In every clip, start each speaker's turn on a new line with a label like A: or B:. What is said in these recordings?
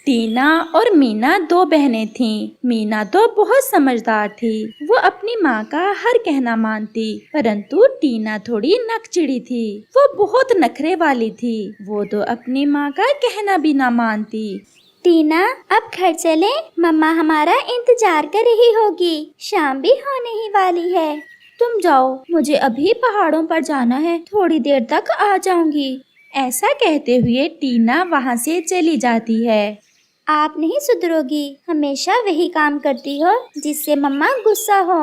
A: टीना और मीना दो बहनें थीं। मीना तो बहुत समझदार थी। वो अपनी माँ का हर कहना मानती, परंतु टीना थोड़ी नकचिड़ी थी। वो बहुत नखरे वाली थी। वो तो अपनी माँ का कहना भी ना मानती।
B: टीना, अब घर चले, मम्मा हमारा इंतजार कर रही होगी। शाम भी होने ही वाली है।
C: तुम जाओ, मुझे अभी पहाड़ों पर जाना है, थोड़ी देर तक आ जाऊंगी।
A: ऐसा कहते हुए टीना वहाँ से चली जाती है।
B: आप नहीं सुधरोगी, हमेशा वही काम करती हो जिससे मम्मा गुस्सा हो।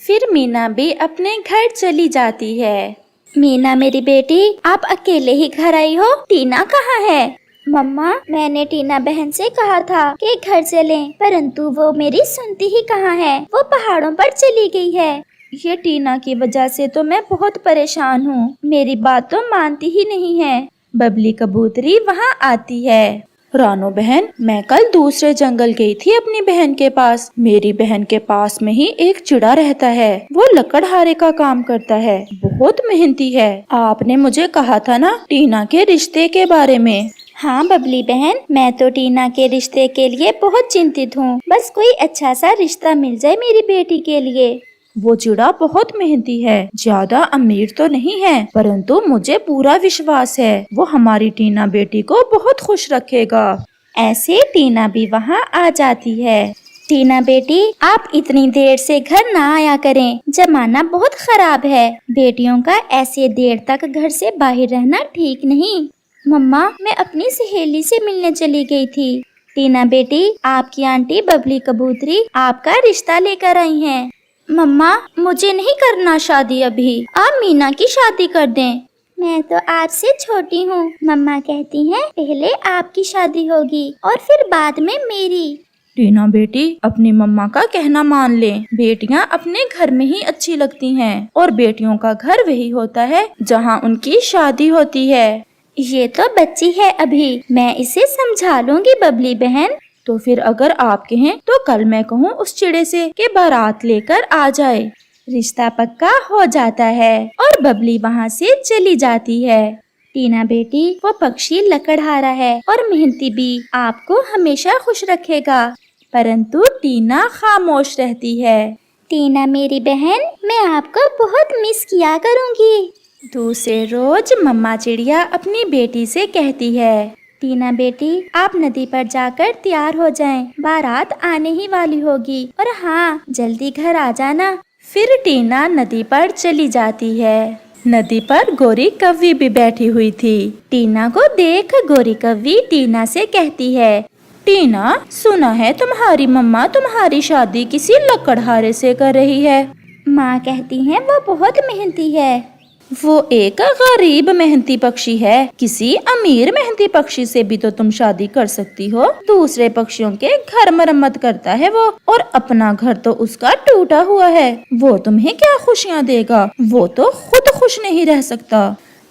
A: फिर मीना भी अपने घर चली जाती है।
B: मीना मेरी बेटी, आप अकेले ही घर आई हो? टीना कहाँ है? मम्मा, मैंने टीना बहन से कहा था कि घर चलें, परंतु वो मेरी सुनती ही कहाँ है। वो पहाड़ों पर चली गई है।
C: ये टीना की वजह से तो मैं बहुत परेशान हूँ। मेरी बात तो मानती ही नहीं है।
A: बबली कबूतरी वहाँ आती है। रानो बहन, मैं कल दूसरे जंगल गई थी अपनी बहन के पास। मेरी बहन के पास में ही एक चिड़ा रहता है। वो लकड़हारे का काम करता है, बहुत मेहनती है। आपने मुझे कहा था ना टीना के रिश्ते के बारे में।
B: हाँ बबली बहन, मैं तो टीना के रिश्ते के लिए बहुत चिंतित हूँ। बस कोई अच्छा सा रिश्ता मिल जाए मेरी बेटी के लिए।
A: वो चिड़ा बहुत मेहनती है, ज्यादा अमीर तो नहीं है, परंतु मुझे पूरा विश्वास है वो हमारी टीना बेटी को बहुत खुश रखेगा।
B: ऐसे टीना भी वहाँ आ जाती है। टीना बेटी, आप इतनी देर से घर ना आया करें, जमाना बहुत खराब है। बेटियों का ऐसे देर तक घर से बाहर रहना ठीक नहीं। मम्मा, मैं अपनी सहेली से मिलने चली गई थी। टीना बेटी, आपकी आंटी बबली कबूतरी आपका रिश्ता लेकर आई हैं।
C: मम्मा, मुझे नहीं करना शादी अभी, आप मीना की शादी कर दें।
B: मैं तो आपसे छोटी हूँ। मम्मा कहती हैं पहले आपकी शादी होगी और फिर बाद में मेरी।
A: टीना बेटी, अपनी मम्मा का कहना मान ले। बेटियां अपने घर में ही अच्छी लगती हैं और बेटियों का घर वही होता है जहाँ उनकी शादी होती है।
B: ये तो बच्ची है अभी, मैं इसे समझा लूंगी बबली बहन।
A: तो फिर अगर आप कहें तो कल मैं कहूँ उस चिड़े से कि बारात लेकर आ जाए।
B: रिश्ता पक्का हो जाता है और बबली वहाँ से चली जाती है। टीना बेटी, वो पक्षी लकड़हारा है और मेहनती भी, आपको हमेशा खुश रखेगा।
A: परंतु टीना खामोश रहती है।
B: टीना मेरी बहन, मैं आपको बहुत मिस किया करूँगी।
A: दूसरे रोज मम्मा चिड़िया अपनी बेटी से कहती है,
B: टीना बेटी, आप नदी पर जाकर तैयार हो जाएं, बारात आने ही वाली होगी। और हाँ, जल्दी घर आ जाना।
A: फिर टीना नदी पर चली जाती है। नदी पर गोरी कव्वी भी बैठी हुई थी। टीना को देख गोरी कव्वी टीना से कहती है, टीना, सुना है तुम्हारी मम्मा तुम्हारी शादी किसी लकड़हारे से कर रही है।
B: माँ कहती हैं वो बहुत मेहनती है।
A: वो एक गरीब मेहनती पक्षी है, किसी अमीर मेहनती पक्षी से भी तो तुम शादी कर सकती हो। दूसरे पक्षियों के घर मरम्मत करता है वो, और अपना घर तो उसका टूटा हुआ है। वो तुम्हें क्या खुशियाँ देगा? वो तो खुद खुश नहीं रह सकता।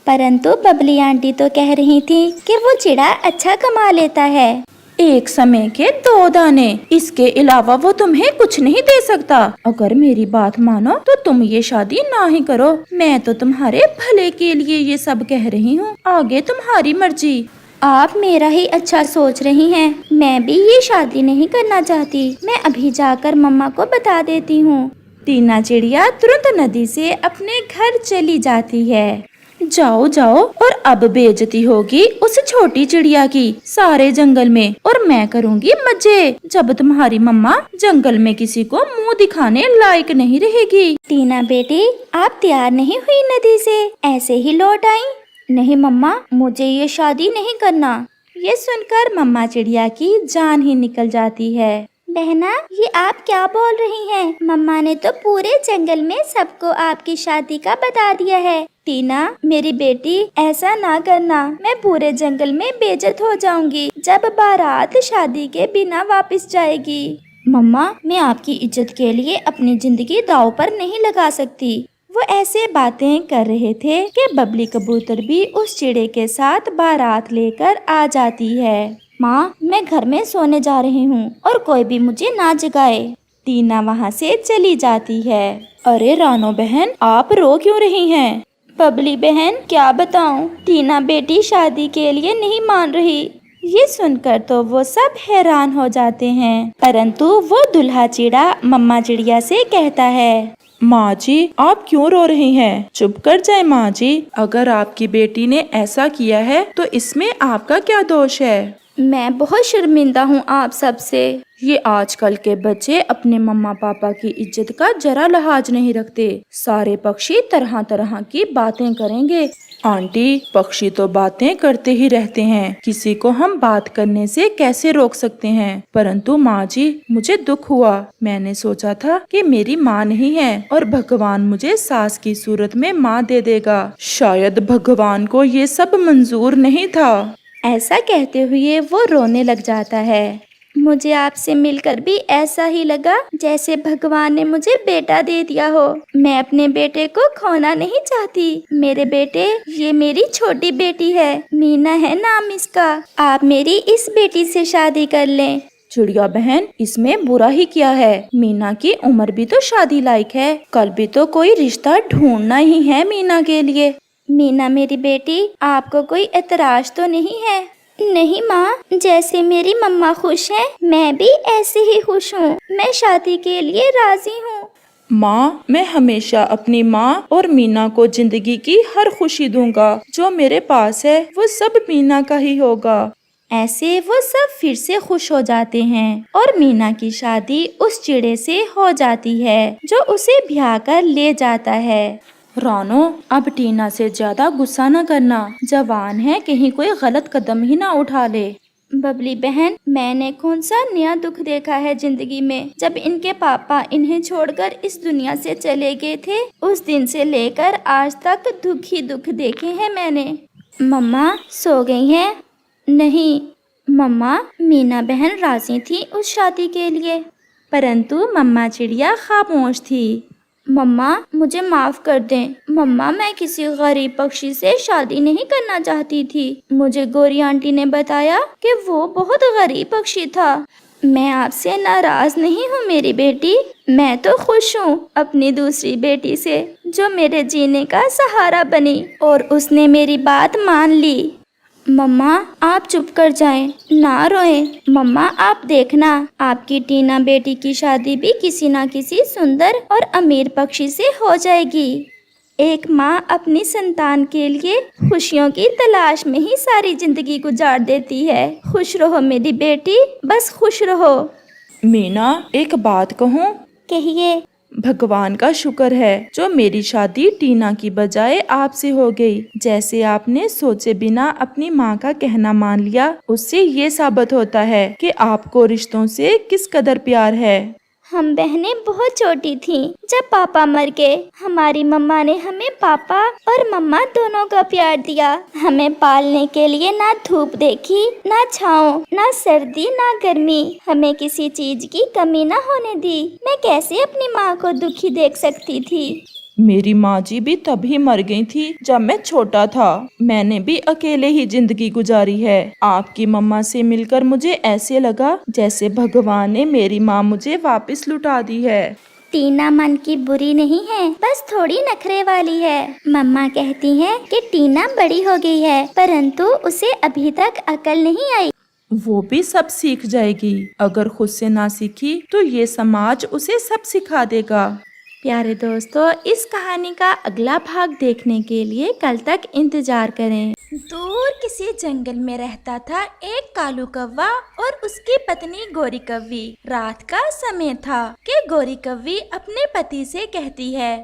B: परंतु बबली आंटी तो कह रही थी कि वो चिड़ा अच्छा कमा लेता है।
A: एक समय के 2 दाने, इसके अलावा वो तुम्हें कुछ नहीं दे सकता। अगर मेरी बात मानो तो तुम ये शादी ना ही करो। मैं तो तुम्हारे भले के लिए ये सब कह रही हूँ, आगे तुम्हारी मर्जी।
C: आप मेरा ही अच्छा सोच रही हैं। मैं भी ये शादी नहीं करना चाहती। मैं अभी जाकर मम्मा को बता देती हूँ।
A: टीना चिड़िया तुरंत नदी से अपने घर चली जाती है। जाओ जाओ, और अब बेइज्जती होगी उस छोटी चिड़िया की सारे जंगल में, और मैं करूँगी मजे जब तुम्हारी मम्मा जंगल में किसी को मुंह दिखाने लायक नहीं रहेगी।
B: टीना बेटी, आप तैयार नहीं हुई नदी से, ऐसे ही लौट आई?
C: नहीं मम्मा, मुझे ये शादी नहीं करना।
A: ये सुनकर मम्मा चिड़िया की जान ही निकल जाती है।
B: बहना, ये आप क्या बोल रही हैं? मम्मा ने तो पूरे जंगल में सबको आपकी शादी का बता दिया है।
C: टीना मेरी बेटी, ऐसा ना करना। मैं पूरे जंगल में बेइज्जत हो जाऊंगी जब बारात शादी के बिना वापस जाएगी। मम्मा, मैं आपकी इज्जत के लिए अपनी जिंदगी दांव पर नहीं लगा सकती।
A: वो ऐसे बातें कर रहे थे कि बबली कबूतर भी उस चिड़े के साथ बारात लेकर आ जाती है।
C: माँ, मैं घर में सोने जा रही हूँ और कोई भी मुझे ना जगाए।
A: टीना वहाँ से चली जाती है। अरे रानो बहन, आप रो क्यों रही हैं?
C: बबली बहन, क्या बताऊँ, टीना बेटी शादी के लिए नहीं मान रही। ये सुनकर तो वो सब हैरान हो जाते हैं, परंतु वो दूल्हा चिड़ा मम्मा चिड़िया से कहता है,
A: माँ जी, आप क्यों रो रही हैं? चुप कर जाए माँ जी। अगर आपकी बेटी ने ऐसा किया है तो इसमें आपका क्या दोष है?
C: मैं बहुत शर्मिंदा हूँ आप सबसे।
A: ये आजकल के बच्चे अपने मम्मा पापा की इज्जत का जरा लिहाज नहीं रखते। सारे पक्षी तरह तरह की बातें करेंगे। आंटी, पक्षी तो बातें करते ही रहते हैं, किसी को हम बात करने से कैसे रोक सकते हैं? परंतु माँ जी, मुझे दुख हुआ। मैंने सोचा था कि मेरी माँ नहीं है और भगवान मुझे सास की सूरत में माँ दे देगा। शायद भगवान को ये सब मंजूर नहीं था।
C: ऐसा कहते हुए वो रोने लग जाता है। मुझे आपसे मिलकर भी ऐसा ही लगा जैसे भगवान ने मुझे बेटा दे दिया हो। मैं अपने बेटे को खोना नहीं चाहती। मेरे बेटे, ये मेरी छोटी बेटी है, मीना है नाम इसका। आप मेरी इस बेटी से शादी कर लें।
A: चिड़िया बहन, इसमें बुरा ही क्या है? मीना की उम्र भी तो शादी लायक है। कल भी तो कोई रिश्ता ढूंढना ही है मीना के लिए।
C: मीना मेरी बेटी, आपको कोई एतराज तो नहीं है? नहीं माँ, जैसे मेरी मम्मा खुश है, मैं भी ऐसे ही खुश हूँ। मैं शादी के लिए राजी हूँ।
A: माँ, मैं हमेशा अपनी माँ और मीना को जिंदगी की हर खुशी दूंगा। जो मेरे पास है वो सब मीना का ही होगा।
C: ऐसे वो सब फिर से खुश हो जाते हैं और मीना की शादी उस चिड़े से हो जाती है जो उसे ब्याह कर ले जाता है।
A: रानो, अब टीना से ज्यादा गुस्सा न करना। जवान है, कहीं कोई गलत कदम ही ना उठा ले।
C: बबली बहन, मैंने कौन सा नया दुख देखा है जिंदगी में। जब इनके पापा इन्हें छोड़कर इस दुनिया से चले गए थे, उस दिन से लेकर आज तक दुख ही दुख देखे हैं मैंने। मम्मा सो गई हैं? नहीं मम्मा, मीना बहन राजी थी उस शादी के लिए, परंतु मम्मा चिड़िया खामोश थी। मम्मा मुझे माफ कर दें। मम्मा, मैं किसी गरीब पक्षी से शादी नहीं करना चाहती थी। मुझे गोरी आंटी ने बताया कि वो बहुत गरीब पक्षी था। मैं आपसे नाराज नहीं हूँ मेरी बेटी। मैं तो खुश हूँ अपनी दूसरी बेटी से, जो मेरे जीने का सहारा बनी और उसने मेरी बात मान ली। मम्मा आप चुप कर जाएं, ना रोएं। मम्मा आप देखना, आपकी टीना बेटी की शादी भी किसी ना किसी सुंदर और अमीर पक्षी से हो जाएगी। एक माँ अपनी संतान के लिए खुशियों की तलाश में ही सारी जिंदगी गुजार देती है। खुश रहो मेरी बेटी, बस खुश रहो।
A: मीना, एक बात कहूँ?
C: कहिए।
A: भगवान का शुक्र है जो मेरी शादी टीना की बजाय आपसे हो गई। जैसे आपने सोचे बिना अपनी माँ का कहना मान लिया, उससे ये साबित होता है कि आपको रिश्तों से किस कदर प्यार है।
C: हम बहनें बहुत छोटी थीं जब पापा मर गए। हमारी मम्मा ने हमें पापा और मम्मा दोनों का प्यार दिया। हमें पालने के लिए ना धूप देखी, ना छाँव, ना सर्दी, ना गर्मी। हमें किसी चीज की कमी ना होने दी। मैं कैसे अपनी माँ को दुखी देख सकती थी?
A: मेरी माँ जी भी तभी मर गई थी जब मैं छोटा था। मैंने भी अकेले ही जिंदगी गुजारी है। आपकी मम्मा से मिलकर मुझे ऐसे लगा जैसे भगवान ने मेरी माँ मुझे वापस लुटा दी है।
C: टीना मन की बुरी नहीं है, बस थोड़ी नखरे वाली है। मम्मा कहती हैं कि टीना बड़ी हो गई है, परंतु उसे अभी तक अकल नहीं आई।
A: वो भी सब सीख जाएगी। अगर खुद से ना सीखी तो ये समाज उसे सब सिखा देगा।
C: प्यारे दोस्तों, इस कहानी का अगला भाग देखने के लिए कल तक इंतजार करें। दूर किसी जंगल में रहता था एक कालू कौवा और उसकी पत्नी गोरी कौवी। रात का समय था कि गोरी कौवी अपने पति से कहती है,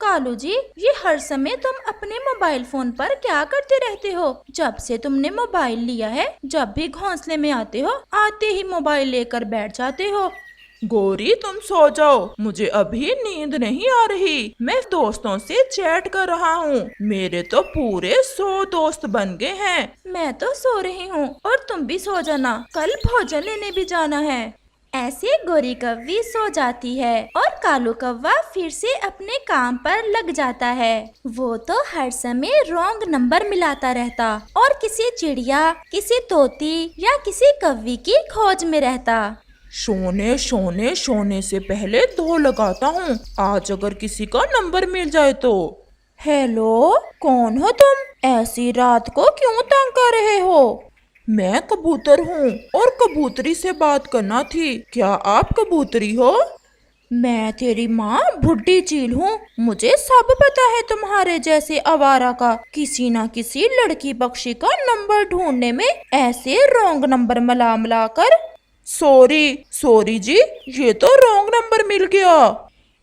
C: कालू जी, ये हर समय तुम अपने मोबाइल फोन पर क्या करते रहते हो? जब से तुमने मोबाइल लिया है, जब भी घोंसले में आते हो, आते ही मोबाइल लेकर बैठ जाते हो।
A: गोरी, तुम सो जाओ, मुझे अभी नींद नहीं आ रही। मैं दोस्तों से चैट कर रहा हूँ। मेरे तो पूरे 100 दोस्त बन गए हैं।
C: मैं तो सो रही हूँ और तुम भी सो जाना, कल भोजन लेने भी जाना है। ऐसे गोरी कौवी सो जाती है और कालू कौवा फिर से अपने काम पर लग जाता है। वो तो हर समय रॉन्ग नंबर मिलाता रहता और किसी चिड़िया, किसी तोती या किसी कौवी की खोज में रहता।
A: सोने से पहले 2 लगाता हूँ। आज अगर किसी का नंबर मिल जाए तो। हेलो, कौन हो तुम? ऐसी रात को क्यों तंग कर रहे हो?
D: मैं कबूतर हूँ और कबूतरी से बात करना थी। क्या आप कबूतरी हो?
A: मैं तेरी माँ बुड्ढी चील हूँ। मुझे सब पता है तुम्हारे जैसे आवारा का किसी ना किसी लड़की पक्षी का नंबर ढूंढने में ऐसे रॉन्ग नंबर मिला मिला कर।
D: सॉरी जी, ये तो रॉन्ग नंबर मिल गया।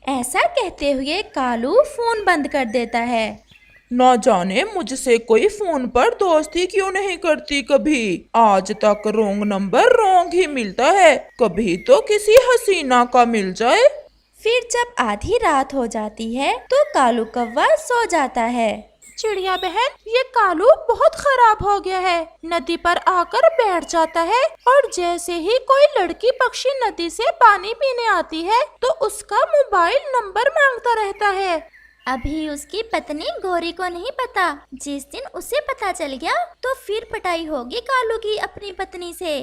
A: ऐसा कहते हुए कालू फोन बंद कर देता है।
D: ना जाने मुझसे कोई फोन पर दोस्ती क्यों नहीं करती कभी। आज तक रॉन्ग नंबर रॉन्ग ही मिलता है। कभी तो किसी हसीना का मिल जाए।
A: फिर जब आधी रात हो जाती है तो कालू कौवा सो जाता है। चिड़िया बहन, ये कालू बहुत खराब हो गया है। नदी पर आकर बैठ जाता है और जैसे ही कोई लड़की पक्षी नदी से पानी पीने आती है तो उसका मोबाइल नंबर मांगता रहता है।
B: अभी उसकी पत्नी गौरी को नहीं पता। जिस दिन उसे पता चल गया तो फिर पिटाई होगी कालू की अपनी पत्नी से।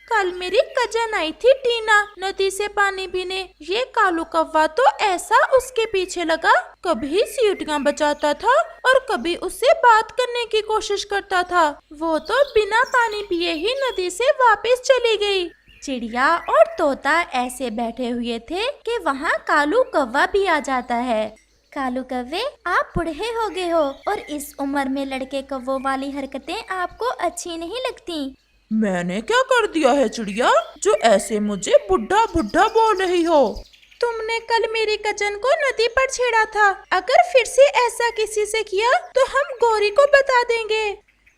A: कल मेरी कजन आई थी टीना नदी से पानी पीने। ये कालू कौवा तो ऐसा उसके पीछे लगा, कभी सीटियां बजाता था और कभी उससे बात करने की कोशिश करता था। वो तो बिना पानी पिए ही नदी से वापस चली गई। चिड़िया और तोता ऐसे बैठे हुए थे कि वहाँ कालू कौवा भी आ जाता है।
B: कालू कव्वे, आप बूढ़े हो गए हो और इस उम्र में लड़के कव्वों वाली हरकतें आपको अच्छी नहीं लगती।
D: मैंने क्या कर दिया है चिड़िया, जो ऐसे मुझे बुढ़ा बुढ़ा बोल रही हो?
A: तुमने कल मेरी कजन को नदी पर छेड़ा था। अगर फिर से ऐसा किसी से किया तो हम गौरी को बता देंगे।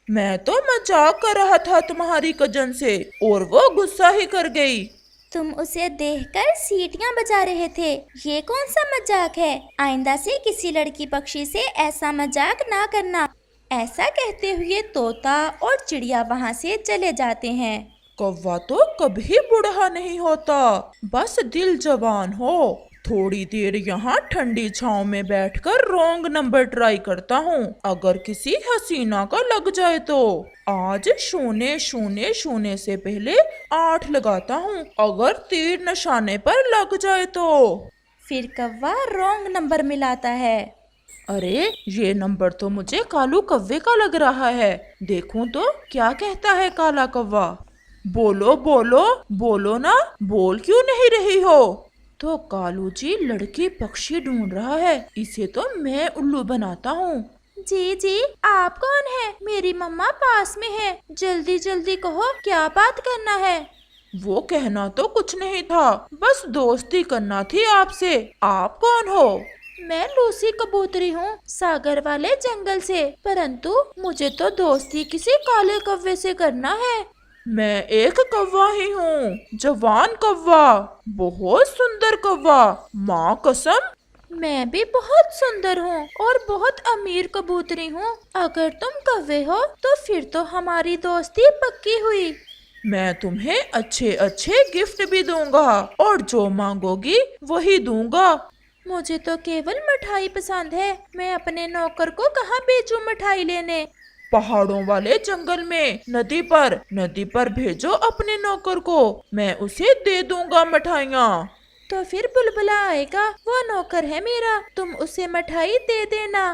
D: मैं तो मजाक कर रहा था तुम्हारी कजन से और वो गुस्सा ही कर गई।
B: तुम उसे देखकर सीटियां बजा रहे थे। ये कौन सा मजाक है? आइंदा से किसी लड़की पक्षी से ऐसा मजाक ना करना।
A: ऐसा कहते हुए तोता और चिड़िया वहाँ से चले जाते हैं।
D: कौवा तो कभी बूढ़ा नहीं होता, बस दिल जवान हो। थोड़ी देर यहाँ ठंडी छांव में बैठकर रॉन्ग नंबर ट्राई करता हूँ। अगर किसी हसीना का लग जाए तो आज 000 से पहले 8 लगाता हूँ। अगर तीर निशाने पर लग जाए तो।
A: फिर कौवा रॉन्ग नंबर मिलाता है।
D: अरे, ये नंबर तो मुझे कालू कौवे का लग रहा है। देखूं तो क्या कहता है काला कौवा। बोलो बोलो बोलो ना, बोल क्यों नहीं रही हो? तो कालू जी लड़की पक्षी ढूंढ रहा है, इसे तो मैं उल्लू बनाता हूँ।
A: जी, आप कौन है? मेरी मम्मा पास में है, जल्दी जल्दी कहो क्या बात करना है।
D: वो कहना तो कुछ नहीं था, बस दोस्ती करना थी आपसे। आप कौन हो?
A: मैं लूसी कबूतरी हूँ, सागर वाले जंगल से। परंतु मुझे तो दोस्ती किसी काले कौवे से करना है।
D: मैं एक कौवा ही हूँ, जवान कौवा, बहुत सुंदर कौवा, माँ कसम।
A: मैं भी बहुत सुंदर हूँ और बहुत अमीर कबूतरी हूँ। अगर तुम कौवे हो तो फिर तो हमारी दोस्ती पक्की हुई।
D: मैं तुम्हें अच्छे अच्छे गिफ्ट भी दूंगा और जो मांगोगी वही दूंगा।
A: मुझे तो केवल मिठाई पसंद है। मैं अपने नौकर को कहाँ भेजूं मिठाई लेने?
D: पहाड़ों वाले जंगल में नदी पर भेजो अपने नौकर को, मैं उसे दे दूंगा मिठाइयाँ।
A: तो फिर बुलबुला आएगा, वो नौकर है मेरा, तुम उसे मिठाई दे देना।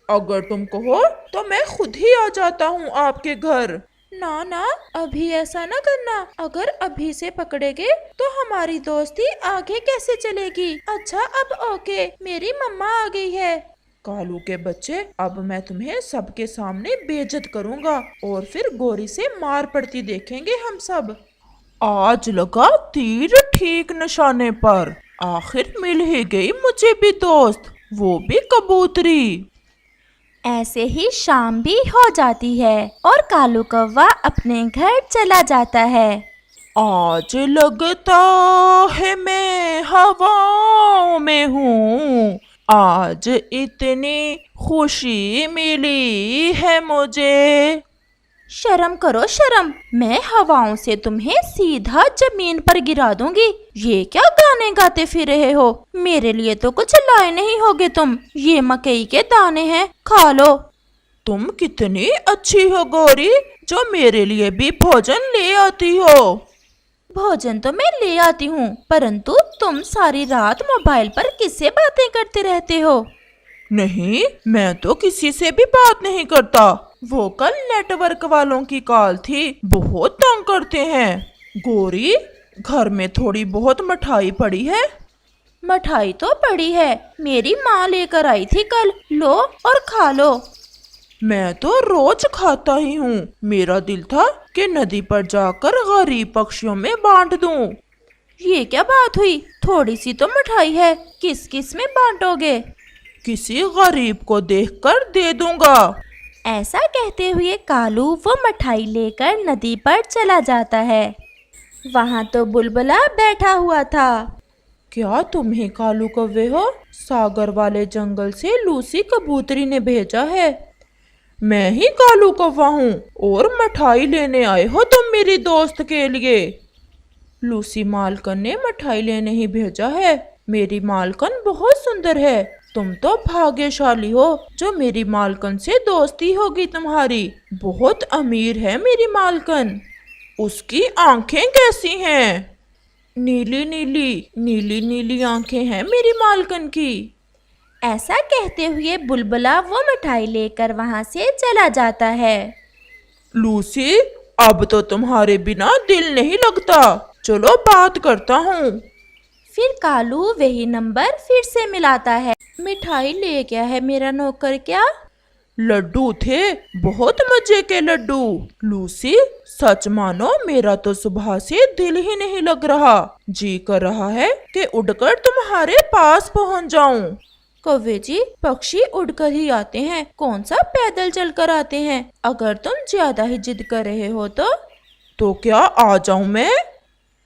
D: अगर तुम कहो तो मैं खुद ही आ जाता हूँ आपके घर।
A: ना, अभी ऐसा ना करना। अगर अभी से पकड़े गए तो हमारी दोस्ती आगे कैसे चलेगी? अच्छा अब ओके, मेरी मम्मा आ गई है।
D: कालू के बच्चे, अब मैं तुम्हें सबके सामने बेइज्जत करूंगा और फिर गौरी से मार पड़ती देखेंगे हम सब। आज लगा तीर ठीक निशाने पर। आखिर मिल ही गई मुझे भी दोस्त, वो भी कबूतरी।
A: ऐसे ही शाम भी हो जाती है और कालू कौवा अपने घर चला जाता है।
D: आज लगता है मैं हवाओं में हूँ, आज इतनी खुशी मिली है मुझे।
A: शर्म करो शर्म, मैं हवाओं से तुम्हें सीधा जमीन पर गिरा दूंगी। ये क्या गाने गाते फिर रहे हो? मेरे लिए तो कुछ लाए नहीं होगे तुम। ये मकई के दाने हैं, खा लो।
D: तुम कितनी अच्छी हो गौरी, जो मेरे लिए भी भोजन ले आती हो।
A: भोजन तो मैं ले आती हूँ, परंतु तुम सारी रात मोबाइल पर किससे बातें करते रहते हो?
D: नहीं, मैं तो किसी से भी बात नहीं करता। वो कल नेटवर्क वालों की कॉल थी, बहुत तंग करते हैं। गोरी, घर में थोड़ी बहुत मिठाई पड़ी है?
A: मिठाई तो पड़ी है, मेरी माँ लेकर आई थी कल, लो और खा लो।
D: मैं तो रोज खाता ही हूँ। मेरा दिल था कि नदी पर जाकर गरीब पक्षियों में बांट दूं।
A: ये क्या बात हुई, थोड़ी सी तो मिठाई है, किस किस में बांटोगे?
D: किसी गरीब को देखकर दे दूंगा।
A: ऐसा कहते हुए कालू वो मिठाई लेकर नदी पर चला जाता है। वहाँ तो बुलबुला बैठा हुआ था।
D: क्या तुम ही कालू कौवे हो? सागर वाले जंगल से लूसी कबूतरी ने भेजा है। मैं ही कालू कौवा हूँ और मिठाई लेने आए हो तुम मेरी दोस्त के लिए। लूसी मालकन ने मिठाई लेने ही भेजा है। मेरी मालकन बहुत सुंदर है। तुम तो भाग्यशाली हो जो मेरी मालकन से दोस्ती होगी तुम्हारी। बहुत अमीर है मेरी मालकन। उसकी आंखें कैसी हैं? नीली नीली नीली नीली आंखें हैं मेरी मालकन की।
A: ऐसा कहते हुए बुलबुला वो मिठाई लेकर वहाँ से चला जाता है।
D: लूसी, अब तो तुम्हारे बिना दिल नहीं लगता। चलो बात करता हूँ।
A: फिर कालू वही नंबर फिर से मिलाता है। मिठाई ले गया है मेरा नौकर क्या?
D: लड्डू थे, बहुत मजे के लड्डू। लूसी, सच मानो मेरा तो सुबह से दिल ही नहीं लग रहा। जी कर रहा है कि उड़कर तुम्हारे पास पहुँच जाऊं।
A: कौवे जी, पक्षी उड़कर ही आते हैं, कौन सा पैदल चलकर आते हैं। अगर तुम ज्यादा ही जिद कर रहे हो
D: तो क्या आ जाऊं मैं?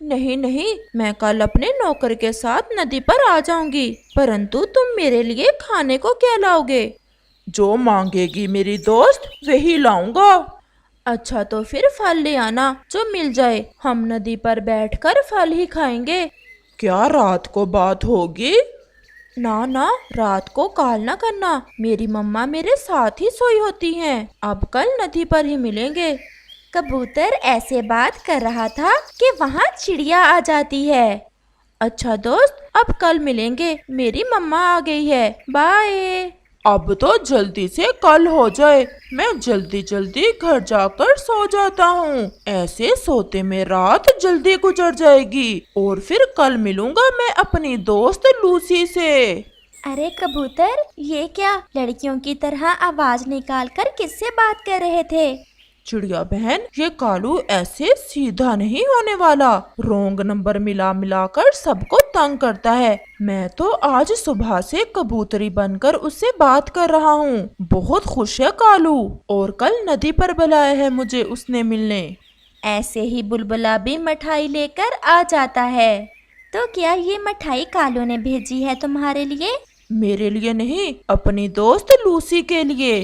A: नहीं नहीं, मैं कल अपने नौकर के साथ नदी पर आ जाऊंगी, परंतु तुम मेरे लिए खाने को क्या लाओगे?
D: जो मांगेगी मेरी दोस्त वही लाऊंगा।
A: अच्छा तो फिर फल ले आना, जो मिल जाए। हम नदी पर बैठकर फल ही खाएंगे।
D: क्या रात को बात होगी?
A: ना ना, रात को कॉल ना करना, मेरी मम्मा मेरे साथ ही सोई होती हैं। अब कल नदी पर ही मिलेंगे।
C: कबूतर ऐसे बात कर रहा था कि वहाँ चिड़िया आ जाती है।
A: अच्छा दोस्त, अब कल मिलेंगे, मेरी मम्मा आ गई है, बाय।
D: अब तो जल्दी से कल हो जाए। मैं जल्दी जल्दी घर जाकर सो जाता हूँ। ऐसे सोते में रात जल्दी गुजर जाएगी और फिर कल मिलूंगा मैं अपनी दोस्त लूसी से।
C: अरे कबूतर, ये क्या लड़कियों की तरह आवाज निकालकर किससे बात कर रहे थे?
D: चिड़िया बहन, ये कालू ऐसे सीधा नहीं होने वाला। रोंग नंबर मिला मिला कर सबको तंग करता है। मैं तो आज सुबह से कबूतरी बनकर उससे बात कर रहा हूँ। बहुत खुश है कालू और कल नदी पर बुलाया है मुझे उसने मिलने।
C: ऐसे ही बुलबुला भी मिठाई लेकर आ जाता है। तो क्या ये मिठाई कालू ने भेजी है तुम्हारे लिए?
D: मेरे लिए नहीं, अपनी दोस्त लूसी के लिए।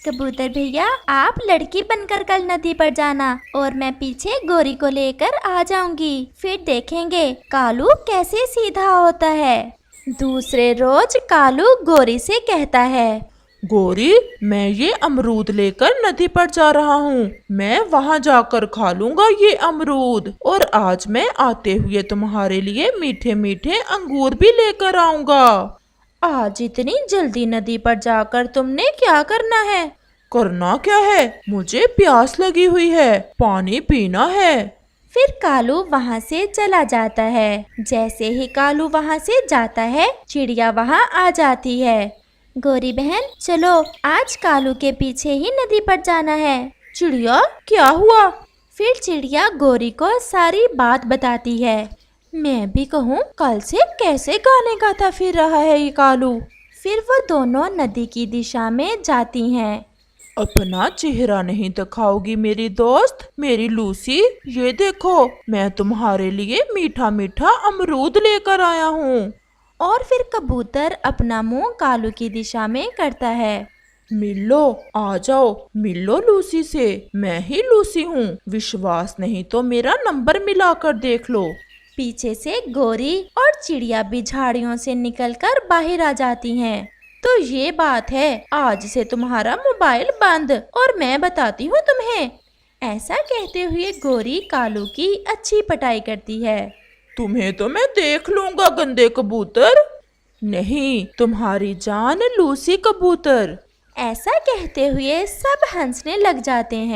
C: कबूतर भैया, आप लड़की बनकर कल नदी पर जाना और मैं पीछे गोरी को लेकर आ जाऊंगी। फिर देखेंगे कालू कैसे सीधा होता है। दूसरे रोज कालू गोरी से कहता है,
D: गोरी, मैं ये अमरूद लेकर नदी पर जा रहा हूँ। मैं वहाँ जाकर खा लूंगा ये अमरूद और आज मैं आते हुए तुम्हारे लिए मीठे मीठे अंगूर भी लेकर आऊंगा।
A: आज इतनी जल्दी नदी पर जाकर तुमने क्या करना है?
D: करना क्या है? मुझे प्यास लगी हुई है, पानी पीना है।
C: फिर कालू वहाँ से चला जाता है। जैसे ही कालू वहाँ से जाता है, चिड़िया वहाँ आ जाती है। गोरी बहन, चलो आज कालू के पीछे ही नदी पर जाना है।
A: चिड़िया, क्या हुआ?
C: फिर चिड़िया गोरी को सारी बात बताती है।
A: मैं भी कहूँ, कल से कैसे गाने गाता फिर रहा है ये कालू।
C: फिर वो दोनों नदी की दिशा में जाती हैं।
D: अपना चेहरा नहीं दिखाओगी मेरी दोस्त, मेरी लूसी? ये देखो, मैं तुम्हारे लिए मीठा मीठा अमरूद लेकर आया हूँ।
C: और फिर कबूतर अपना मुंह कालू की दिशा में करता है।
D: मिलो, आ जाओ, मिलो लूसी से। मैं ही लूसी हूँ। विश्वास नहीं तो मेरा नंबर मिलाकर देख लो।
C: पीछे से गोरी और चिड़िया भी झाड़ियों से निकलकर बाहर आ जाती हैं।
A: तो ये बात है, आज से तुम्हारा मोबाइल बंद और मैं बताती हूँ तुम्हें। ऐसा कहते हुए गोरी कालू की अच्छी पिटाई करती है।
D: तुम्हें तो मैं देख लूंगा गंदे कबूतर। नहीं, तुम्हारी जान लूसी कबूतर।
A: ऐसा कहते हुए सब हंसने लग जाते हैं।